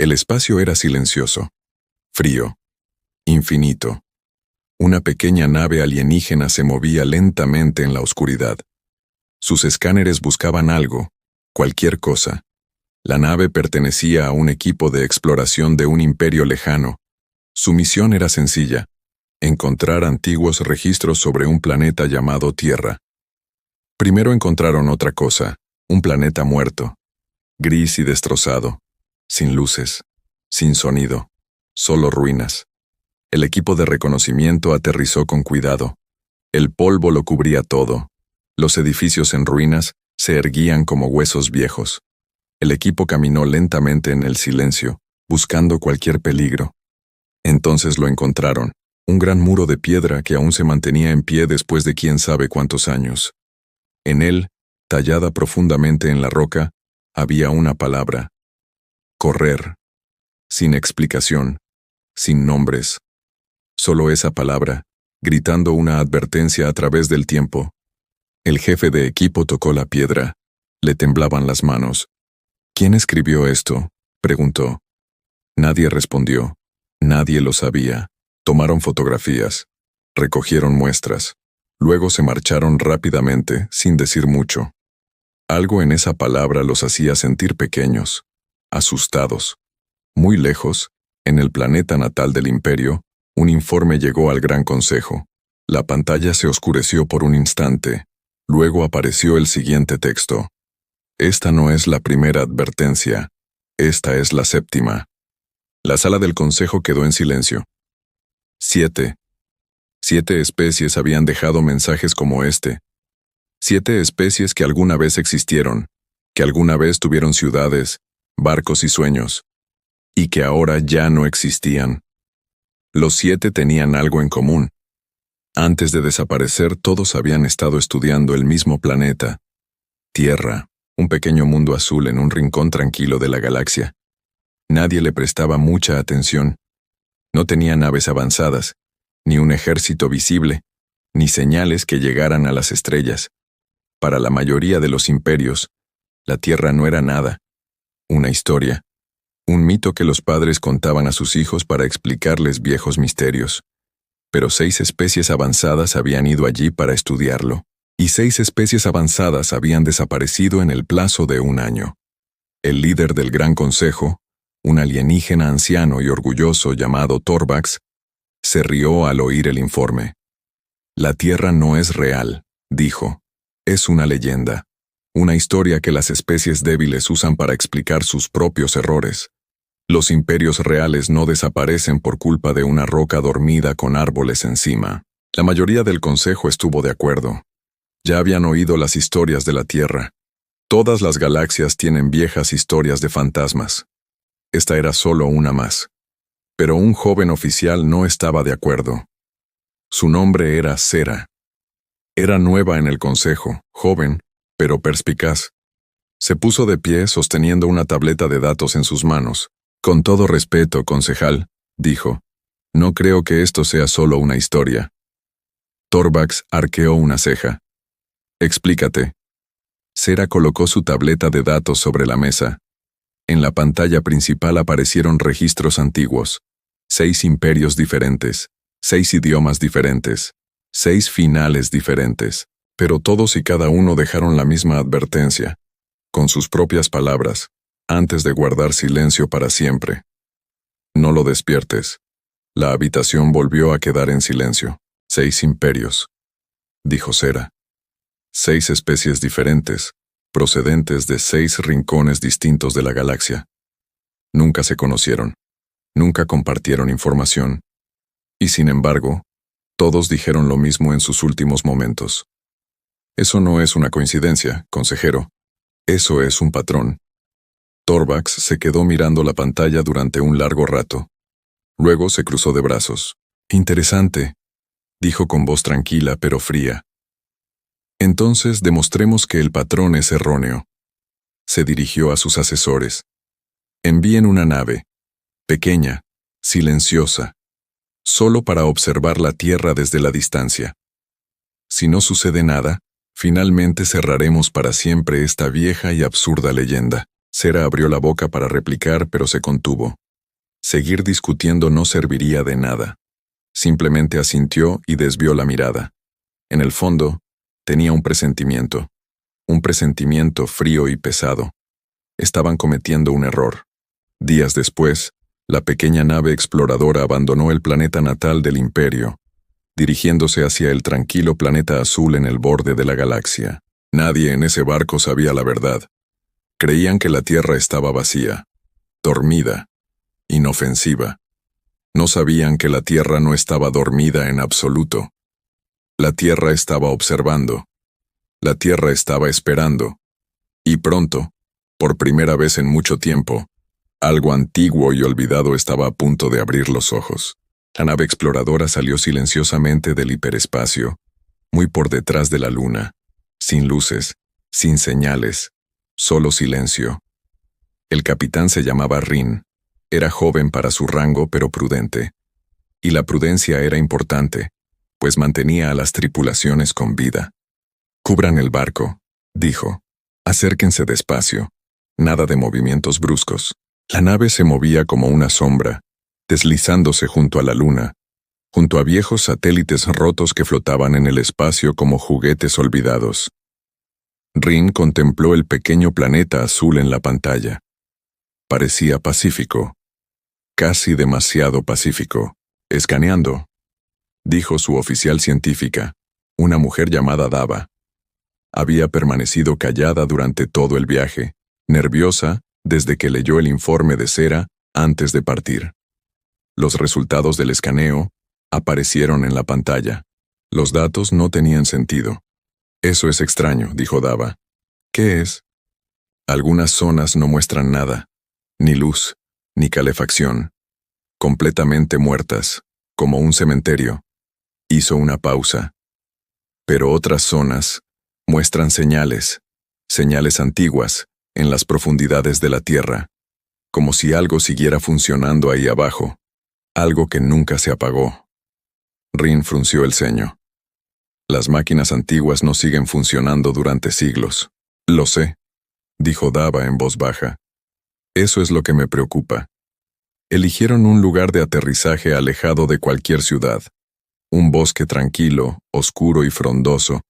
El espacio era silencioso, frío, infinito. Una pequeña nave alienígena se movía lentamente en la oscuridad. Sus escáneres buscaban algo, cualquier cosa. La nave pertenecía a un equipo de exploración de un imperio lejano. Su misión era sencilla: encontrar antiguos registros sobre un planeta llamado Tierra. Primero encontraron otra cosa, un planeta muerto, gris y destrozado, sin luces, sin sonido, solo ruinas. El equipo de reconocimiento aterrizó con cuidado. El polvo lo cubría todo. Los edificios en ruinas se erguían como huesos viejos. El equipo caminó lentamente en el silencio, buscando cualquier peligro. Entonces lo encontraron, un gran muro de piedra que aún se mantenía en pie después de quién sabe cuántos años. En él, tallada profundamente en la roca, había una palabra: correr. Sin explicación, sin nombres. Solo esa palabra, gritando una advertencia a través del tiempo. El jefe de equipo tocó la piedra. Le temblaban las manos. ¿Quién escribió esto?, preguntó. Nadie respondió. Nadie lo sabía. Tomaron fotografías. Recogieron muestras. Luego se marcharon rápidamente, sin decir mucho. Algo en esa palabra los hacía sentir pequeños, asustados. Muy lejos, en el planeta natal del Imperio, un informe llegó al Gran Consejo. La pantalla se oscureció por un instante. Luego apareció el siguiente texto. Esta no es la primera advertencia. Esta es la séptima. La sala del consejo quedó en silencio. 7 especies habían dejado mensajes como este. 7 especies que alguna vez existieron, que alguna vez tuvieron ciudades, barcos y sueños, y que ahora ya no existían. Los 7 tenían algo en común. Antes de desaparecer, todos habían estado estudiando el mismo planeta, Tierra, un pequeño mundo azul en un rincón tranquilo de la galaxia. Nadie le prestaba mucha atención. No tenía naves avanzadas, ni un ejército visible, ni señales que llegaran a las estrellas. Para la mayoría de los imperios, la Tierra no era nada. Una historia, un mito que los padres contaban a sus hijos para explicarles viejos misterios. Pero 6 especies avanzadas habían ido allí para estudiarlo, y 6 especies avanzadas habían desaparecido en el plazo de un año. El líder del Gran Consejo, un alienígena anciano y orgulloso llamado Torbax, se rió al oír el informe. La Tierra no es real, dijo. Es una leyenda. Una historia que las especies débiles usan para explicar sus propios errores. Los imperios reales no desaparecen por culpa de una roca dormida con árboles encima. La mayoría del consejo estuvo de acuerdo. Ya habían oído las historias de la Tierra. Todas las galaxias tienen viejas historias de fantasmas. Esta era solo una más. Pero un joven oficial no estaba de acuerdo. Su nombre era Cera. Era nueva en el consejo, joven, pero perspicaz. Se puso de pie sosteniendo una tableta de datos en sus manos. Con todo respeto, concejal, dijo, no creo que esto sea solo una historia. Torbax arqueó una ceja. Explícate. Cera colocó su tableta de datos sobre la mesa. En la pantalla principal aparecieron registros antiguos. 6 imperios diferentes, 6 idiomas diferentes, 6 finales diferentes, pero todos y cada uno dejaron la misma advertencia, con sus propias palabras, antes de guardar silencio para siempre. No lo despiertes. La habitación volvió a quedar en silencio. 6 imperios, dijo Cera. 6 especies diferentes, procedentes de 6 rincones distintos de la galaxia. Nunca se conocieron, nunca compartieron información, y sin embargo, todos dijeron lo mismo en sus últimos momentos. Eso no es una coincidencia, consejero. Eso es un patrón. Torbax se quedó mirando la pantalla durante un largo rato. Luego se cruzó de brazos. Interesante, dijo con voz tranquila pero fría. Entonces demostremos que el patrón es erróneo. Se dirigió a sus asesores. Envíen una nave, pequeña, silenciosa, solo para observar la Tierra desde la distancia. Si no sucede nada, finalmente cerraremos para siempre esta vieja y absurda leyenda. Sera abrió la boca para replicar, pero se contuvo. Seguir discutiendo no serviría de nada. Simplemente asintió y desvió la mirada. En el fondo, tenía un presentimiento frío y pesado. Estaban cometiendo un error. Días después, la pequeña nave exploradora abandonó el planeta natal del Imperio, dirigiéndose hacia el tranquilo planeta azul en el borde de la galaxia. Nadie en ese barco sabía la verdad. Creían que la Tierra estaba vacía, dormida, inofensiva. No sabían que la Tierra no estaba dormida en absoluto. La Tierra estaba observando. La Tierra estaba esperando. Y pronto, por primera vez en mucho tiempo, algo antiguo y olvidado estaba a punto de abrir los ojos. La nave exploradora salió silenciosamente del hiperespacio, muy por detrás de la luna, sin luces, sin señales, solo silencio. El capitán se llamaba Rin. Era joven para su rango, pero prudente. Y la prudencia era importante, pues mantenía a las tripulaciones con vida. «Cubran el barco», dijo. «Acérquense despacio. Nada de movimientos bruscos». La nave se movía como una sombra, deslizándose junto a la luna, junto a viejos satélites rotos que flotaban en el espacio como juguetes olvidados. Rin contempló el pequeño planeta azul en la pantalla. Parecía pacífico, casi demasiado pacífico. «Escaneando», dijo su oficial científica, una mujer llamada Dava. Había permanecido callada durante todo el viaje, nerviosa desde que leyó el informe de Sera antes de partir. Los resultados del escaneo aparecieron en la pantalla. Los datos no tenían sentido. «Eso es extraño», dijo Dava. «¿Qué es?» «Algunas zonas no muestran nada, ni luz, ni calefacción. Completamente muertas, como un cementerio». Hizo una pausa. «Pero otras zonas muestran señales antiguas, en las profundidades de la Tierra, como si algo siguiera funcionando ahí abajo, algo que nunca se apagó». Rin frunció el ceño. «Las máquinas antiguas no siguen funcionando durante siglos». «Lo sé», dijo Dava en voz baja. «Eso es lo que me preocupa. Eligieron un lugar de aterrizaje alejado de cualquier ciudad, un bosque tranquilo, oscuro y frondoso,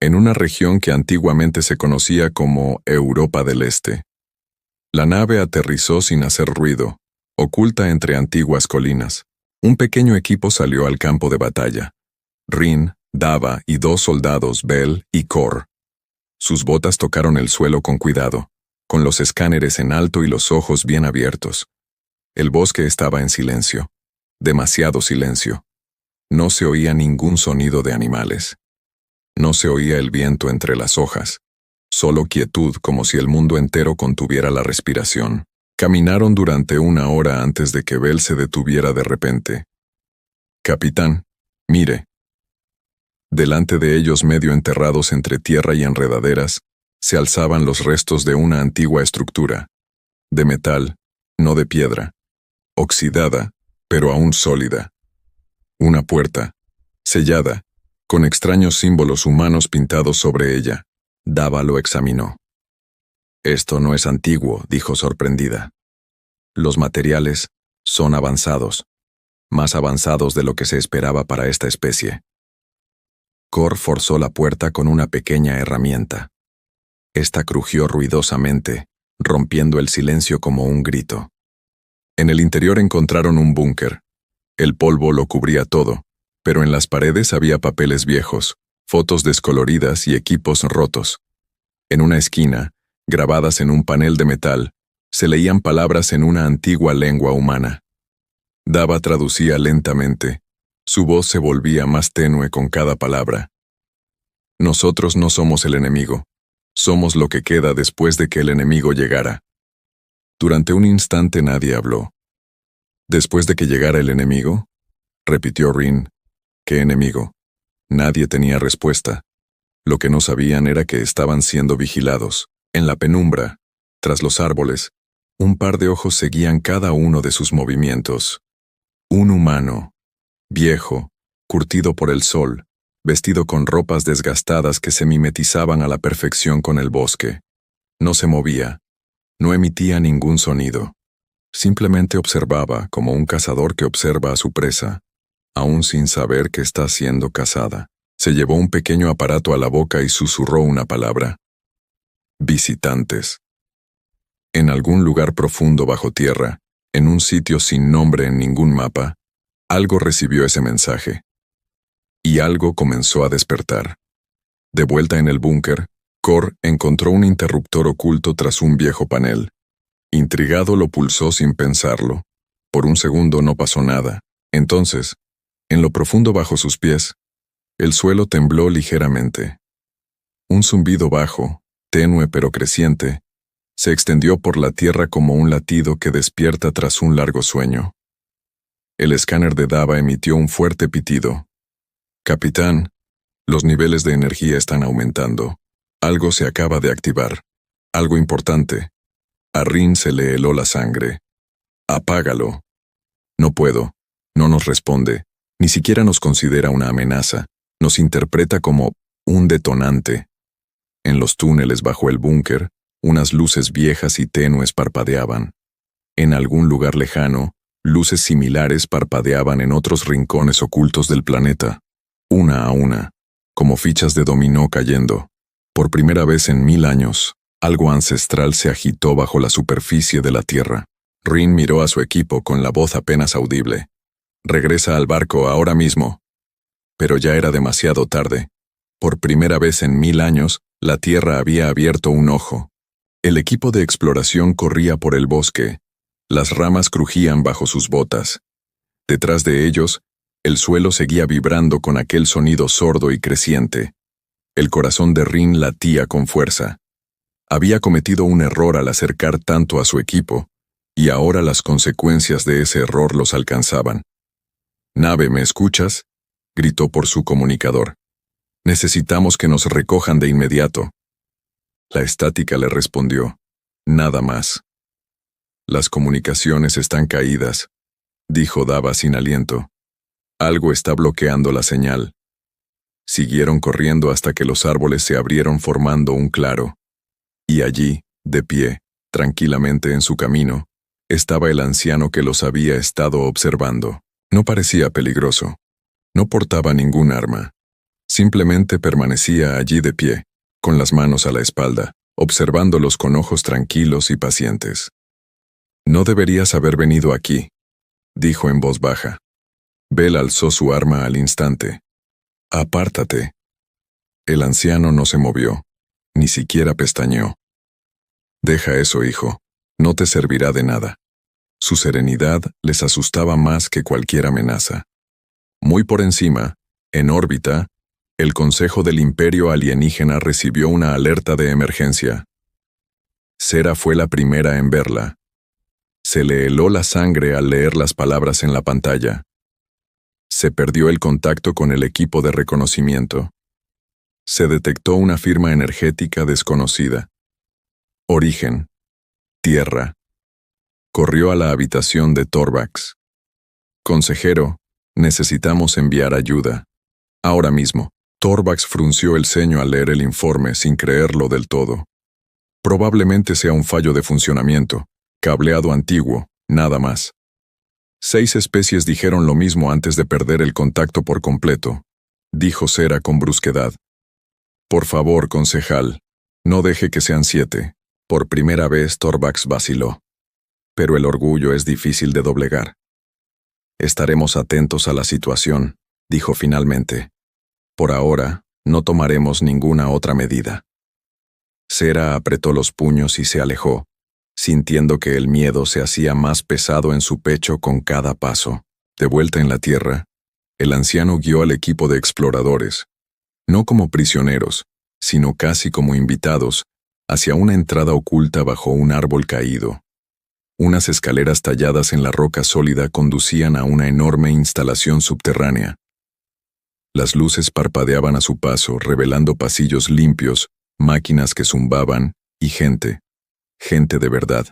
en una región que antiguamente se conocía como Europa del Este. La nave aterrizó sin hacer ruido, oculta entre antiguas colinas. Un pequeño equipo salió al campo de batalla. Rin, Dava y 2 soldados, Bell y Kor. Sus botas tocaron el suelo con cuidado, con los escáneres en alto y los ojos bien abiertos. El bosque estaba en silencio, demasiado silencio. No se oía ningún sonido de animales. No se oía el viento entre las hojas, solo quietud como si el mundo entero contuviera la respiración. Caminaron durante 1 hora antes de que Bell se detuviera de repente. «Capitán, mire». Delante de ellos, medio enterrados entre tierra y enredaderas, se alzaban los restos de una antigua estructura. De metal, no de piedra. Oxidada, pero aún sólida. Una puerta, sellada, con extraños símbolos humanos pintados sobre ella. Dava lo examinó. «Esto no es antiguo», dijo sorprendida. «Los materiales son avanzados, más avanzados de lo que se esperaba para esta especie». Kor forzó la puerta con una pequeña herramienta. Esta crujió ruidosamente, rompiendo el silencio como un grito. En el interior encontraron un búnker. El polvo lo cubría todo, pero en las paredes había papeles viejos, fotos descoloridas y equipos rotos. En una esquina, grabadas en un panel de metal, se leían palabras en una antigua lengua humana. Dava traducía lentamente. Su voz se volvía más tenue con cada palabra. «Nosotros no somos el enemigo. Somos lo que queda después de que el enemigo llegara». Durante un instante nadie habló. «¿Después de que llegara el enemigo?», repitió Rin. «¿Qué enemigo?». Nadie tenía respuesta. Lo que no sabían era que estaban siendo vigilados. En la penumbra, tras los árboles, un par de ojos seguían cada uno de sus movimientos. Un humano, viejo, curtido por el sol, vestido con ropas desgastadas que se mimetizaban a la perfección con el bosque. No se movía. No emitía ningún sonido. Simplemente observaba como un cazador que observa a su presa, aún sin saber que está siendo cazada. Se llevó un pequeño aparato a la boca y susurró una palabra. Visitantes. En algún lugar profundo bajo tierra, en un sitio sin nombre en ningún mapa, algo recibió ese mensaje. Y algo comenzó a despertar. De vuelta en el búnker, Cor encontró un interruptor oculto tras un viejo panel. Intrigado lo pulsó sin pensarlo. Por un segundo no pasó nada. Entonces, en lo profundo bajo sus pies, el suelo tembló ligeramente. Un zumbido bajo, tenue pero creciente, se extendió por la tierra como un latido que despierta tras un largo sueño. El escáner de Dava emitió un fuerte pitido. Capitán, los niveles de energía están aumentando. Algo se acaba de activar. Algo importante. A Rin se le heló la sangre. Apágalo. No puedo. No nos responde. Ni siquiera nos considera una amenaza. Nos interpreta como un detonante. En los túneles bajo el búnker, unas luces viejas y tenues parpadeaban. En algún lugar lejano, luces similares parpadeaban en otros rincones ocultos del planeta, una a una, como fichas de dominó cayendo. Por primera vez en 1000 años, algo ancestral se agitó bajo la superficie de la Tierra. Rin miró a su equipo con la voz apenas audible. «Regresa al barco ahora mismo». Pero ya era demasiado tarde. Por primera vez en 1000 años, la Tierra había abierto un ojo. El equipo de exploración corría por el bosque. Las ramas crujían bajo sus botas. Detrás de ellos, el suelo seguía vibrando con aquel sonido sordo y creciente. El corazón de Rin latía con fuerza. Había cometido un error al acercar tanto a su equipo, y ahora las consecuencias de ese error los alcanzaban. «Nave, ¿me escuchas?», gritó por su comunicador. «Necesitamos que nos recojan de inmediato». La estática le respondió. «Nada más». «Las comunicaciones están caídas», dijo Dava sin aliento. «Algo está bloqueando la señal». Siguieron corriendo hasta que los árboles se abrieron formando un claro. Y allí, de pie, tranquilamente en su camino, estaba el anciano que los había estado observando. No parecía peligroso. No portaba ningún arma. Simplemente permanecía allí de pie, con las manos a la espalda, observándolos con ojos tranquilos y pacientes. «No deberías haber venido aquí», dijo en voz baja. Bell alzó su arma al instante. «Apártate». El anciano no se movió, ni siquiera pestañeó. «Deja eso, hijo. No te servirá de nada». Su serenidad les asustaba más que cualquier amenaza. Muy por encima, en órbita, el Consejo del Imperio Alienígena recibió una alerta de emergencia. Sera fue la primera en verla. Se le heló la sangre al leer las palabras en la pantalla. Se perdió el contacto con el equipo de reconocimiento. Se detectó una firma energética desconocida. Origen. Tierra. Corrió a la habitación de Torvax. «Consejero, necesitamos enviar ayuda. Ahora mismo». Torvax frunció el ceño al leer el informe sin creerlo del todo. Probablemente sea un fallo de funcionamiento, cableado antiguo, nada más. 6 especies dijeron lo mismo antes de perder el contacto por completo, dijo Sera con brusquedad. «Por favor, concejal, no deje que sean 7. Por primera vez Torvax vaciló. Pero el orgullo es difícil de doblegar. «Estaremos atentos a la situación», dijo finalmente. «Por ahora, no tomaremos ninguna otra medida». Sera apretó los puños y se alejó, sintiendo que el miedo se hacía más pesado en su pecho con cada paso. De vuelta en la Tierra, el anciano guió al equipo de exploradores, no como prisioneros, sino casi como invitados, hacia una entrada oculta bajo un árbol caído. Unas escaleras talladas en la roca sólida conducían a una enorme instalación subterránea. Las luces parpadeaban a su paso, revelando pasillos limpios, máquinas que zumbaban, y gente de verdad,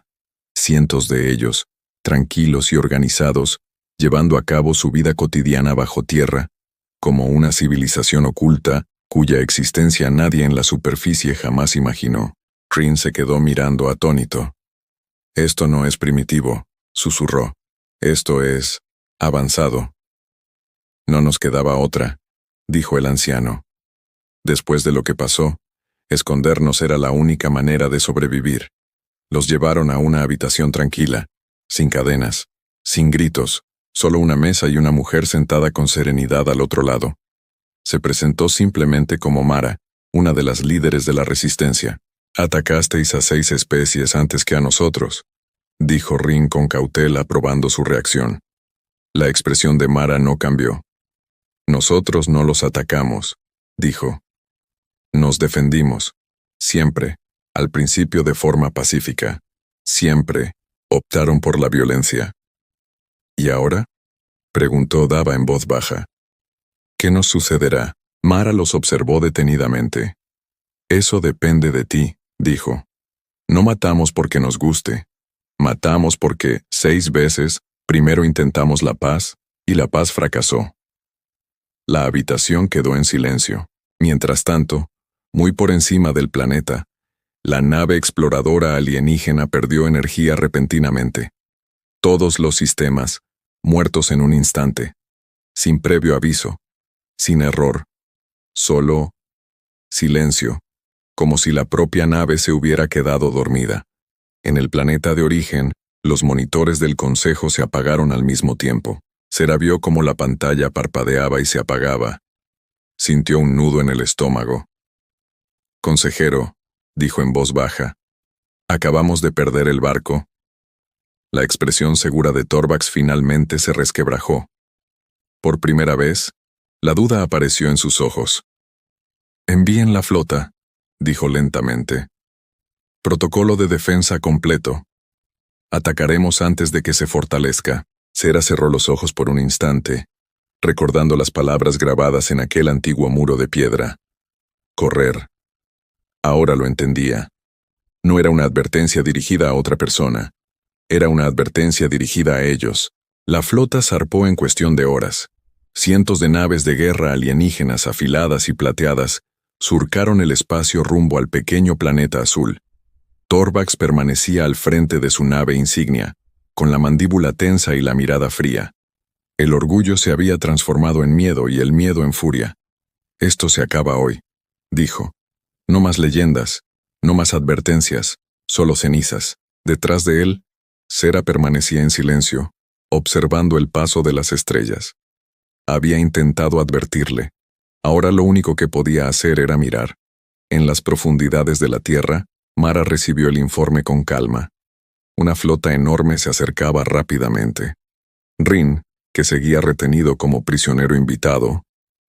cientos de ellos, tranquilos y organizados, llevando a cabo su vida cotidiana bajo tierra, como una civilización oculta, cuya existencia nadie en la superficie jamás imaginó. Rin se quedó mirando atónito. Esto no es primitivo, susurró. Esto es avanzado. No nos quedaba otra, dijo el anciano. Después de lo que pasó, escondernos era la única manera de sobrevivir. Los llevaron a una habitación tranquila, sin cadenas, sin gritos, solo una mesa y una mujer sentada con serenidad al otro lado. Se presentó simplemente como Mara, una de las líderes de la resistencia. «Atacasteis a 6 especies antes que a nosotros», dijo Rin con cautela, probando su reacción. La expresión de Mara no cambió. «Nosotros no los atacamos», dijo. «Nos defendimos. Siempre, al principio de forma pacífica. Siempre optaron por la violencia». «¿Y ahora?», preguntó Dava en voz baja. «¿Qué nos sucederá?». Mara los observó detenidamente. «Eso depende de ti», dijo. «No matamos porque nos guste. Matamos porque, 6 veces, primero intentamos la paz, y la paz fracasó». La habitación quedó en silencio. Mientras tanto, muy por encima del planeta, la nave exploradora alienígena perdió energía repentinamente. Todos los sistemas, muertos en un instante, sin previo aviso, sin error, solo silencio, como si la propia nave se hubiera quedado dormida. En el planeta de origen, los monitores del consejo se apagaron al mismo tiempo. Sera vio cómo la pantalla parpadeaba y se apagaba. Sintió un nudo en el estómago. «Consejero», dijo en voz baja, «acabamos de perder el barco». La expresión segura de Torvax finalmente se resquebrajó. Por primera vez, la duda apareció en sus ojos. «Envíen la flota», dijo lentamente. «Protocolo de defensa completo. Atacaremos antes de que se fortalezca». Sera cerró los ojos por un instante, recordando las palabras grabadas en aquel antiguo muro de piedra. Correr. Ahora lo entendía. No era una advertencia dirigida a otra persona. Era una advertencia dirigida a ellos. La flota zarpó en cuestión de horas. Cientos de naves de guerra alienígenas afiladas y plateadas surcaron el espacio rumbo al pequeño planeta azul. Torvax permanecía al frente de su nave insignia, con la mandíbula tensa y la mirada fría. El orgullo se había transformado en miedo y el miedo en furia. «Esto se acaba hoy», dijo. «No más leyendas, no más advertencias, solo cenizas». Detrás de él, Sera permanecía en silencio, observando el paso de las estrellas. Había intentado advertirle. Ahora lo único que podía hacer era mirar. En las profundidades de la Tierra, Mara recibió el informe con calma. Una flota enorme se acercaba rápidamente. Rin, que seguía retenido como prisionero invitado,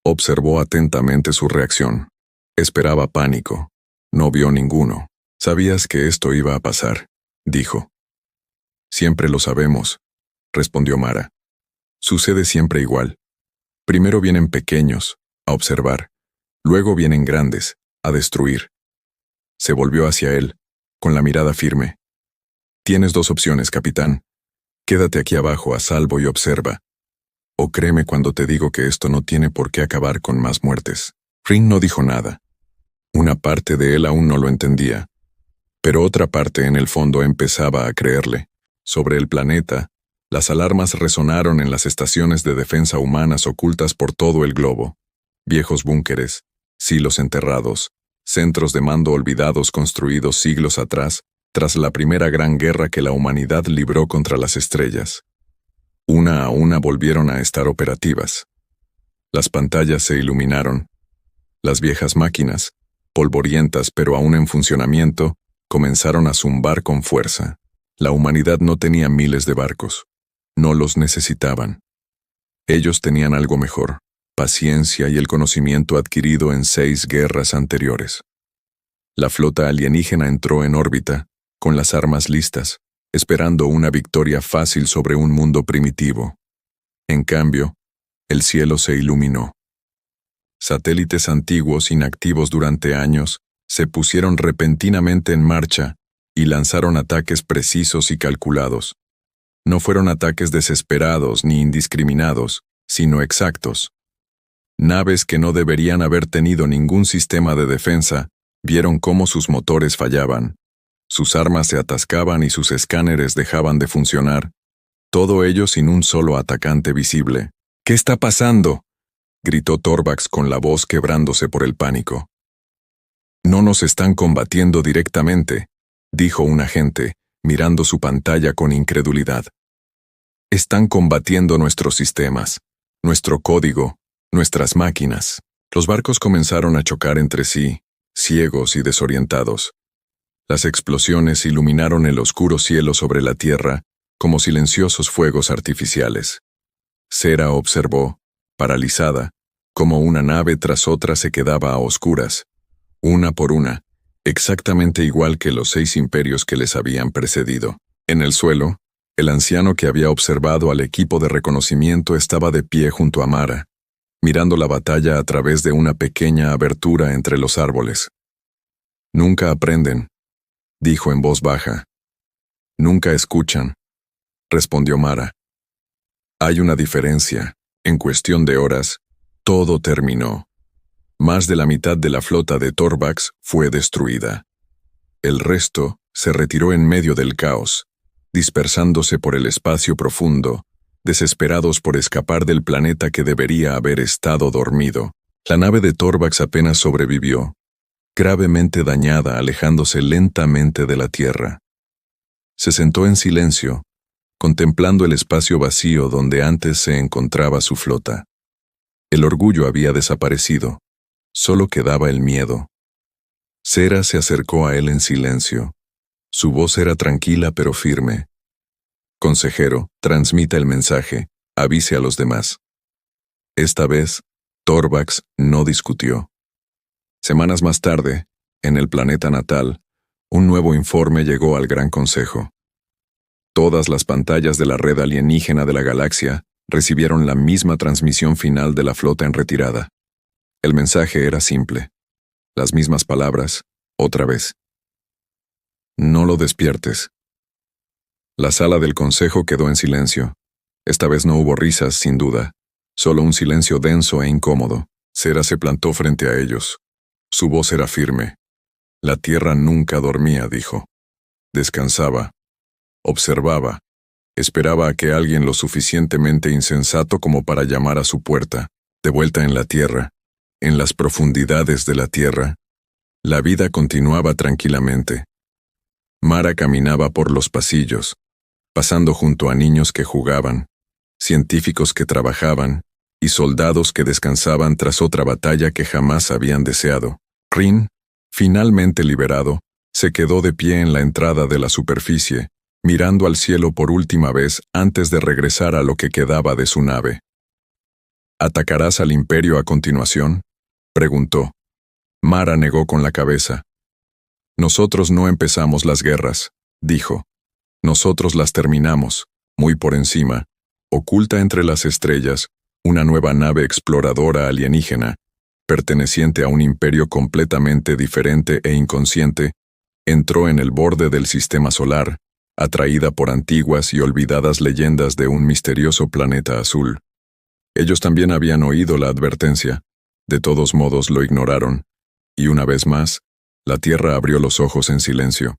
observó atentamente su reacción. Esperaba pánico. No vio ninguno. «Sabías que esto iba a pasar», dijo. «Siempre lo sabemos», respondió Mara. «Sucede siempre igual. Primero vienen pequeños, a observar. Luego vienen grandes, a destruir». Se volvió hacia él, con la mirada firme. «Tienes 2 opciones, capitán. Quédate aquí abajo a salvo y observa. O créeme cuando te digo que esto no tiene por qué acabar con más muertes». Rin no dijo nada. Una parte de él aún no lo entendía, pero otra parte en el fondo empezaba a creerle. Sobre el planeta, las alarmas resonaron en las estaciones de defensa humanas ocultas por todo el globo. Viejos búnkeres, silos enterrados, centros de mando olvidados construidos siglos atrás, tras la primera gran guerra que la humanidad libró contra las estrellas. Una a una volvieron a estar operativas. Las pantallas se iluminaron. Las viejas máquinas, polvorientas pero aún en funcionamiento, comenzaron a zumbar con fuerza. La humanidad no tenía miles de barcos. No los necesitaban. Ellos tenían algo mejor: paciencia y el conocimiento adquirido en 6 guerras anteriores. La flota alienígena entró en órbita, con las armas listas, esperando una victoria fácil sobre un mundo primitivo. En cambio, el cielo se iluminó. Satélites antiguos inactivos durante años se pusieron repentinamente en marcha y lanzaron ataques precisos y calculados. No fueron ataques desesperados ni indiscriminados, sino exactos. Naves que no deberían haber tenido ningún sistema de defensa vieron cómo sus motores fallaban. Sus armas se atascaban y sus escáneres dejaban de funcionar, todo ello sin un solo atacante visible. «¿Qué está pasando?», gritó Torvax con la voz quebrándose por el pánico. «No nos están combatiendo directamente», dijo un agente, mirando su pantalla con incredulidad. «Están combatiendo nuestros sistemas, nuestro código, nuestras máquinas». Los barcos comenzaron a chocar entre sí, ciegos y desorientados. Las explosiones iluminaron el oscuro cielo sobre la tierra como silenciosos fuegos artificiales. Sera observó, paralizada, cómo una nave tras otra se quedaba a oscuras, una por una, exactamente igual que los 6 imperios que les habían precedido. En el suelo, el anciano que había observado al equipo de reconocimiento estaba de pie junto a Mara, mirando la batalla a través de una pequeña abertura entre los árboles. «Nunca aprenden», dijo en voz baja. «Nunca escuchan», respondió Mara. «Hay una diferencia. En cuestión de horas, todo terminó. Más de la mitad de la flota de Torvax fue destruida. El resto se retiró en medio del caos, dispersándose por el espacio profundo, desesperados por escapar del planeta que debería haber estado dormido. La nave de Torvax apenas sobrevivió, gravemente dañada, alejándose lentamente de la Tierra. Se sentó en silencio, contemplando el espacio vacío donde antes se encontraba su flota. El orgullo había desaparecido, solo quedaba el miedo. Sera se acercó a él en silencio. Su voz era tranquila pero firme. «Consejero, transmita el mensaje, avise a los demás». Esta vez, Torvax no discutió. Semanas más tarde, en el planeta natal, un nuevo informe llegó al Gran Consejo. Todas las pantallas de la red alienígena de la galaxia recibieron la misma transmisión final de la flota en retirada. El mensaje era simple. Las mismas palabras, otra vez. «No lo despiertes». La sala del consejo quedó en silencio. Esta vez no hubo risas, sin duda, solo un silencio denso e incómodo. Sera se plantó frente a ellos. Su voz era firme. «La Tierra nunca dormía», dijo. Descansaba. Observaba. Esperaba a que alguien lo suficientemente insensato como para llamar a su puerta. De vuelta en la Tierra, en las profundidades de la Tierra, la vida continuaba tranquilamente. Mara caminaba por los pasillos, pasando junto a niños que jugaban, científicos que trabajaban y soldados que descansaban tras otra batalla que jamás habían deseado. Rin, finalmente liberado, se quedó de pie en la entrada de la superficie, mirando al cielo por última vez antes de regresar a lo que quedaba de su nave. «¿Atacarás al Imperio a continuación?», preguntó. Mara negó con la cabeza. «Nosotros no empezamos las guerras», dijo. «Nosotros las terminamos, muy por encima, oculta entre las estrellas, una nueva nave exploradora alienígena, perteneciente a un imperio completamente diferente e inconsciente, entró en el borde del sistema solar, atraída por antiguas y olvidadas leyendas de un misterioso planeta azul. Ellos también habían oído la advertencia, de todos modos lo ignoraron, y una vez más, la Tierra abrió los ojos en silencio.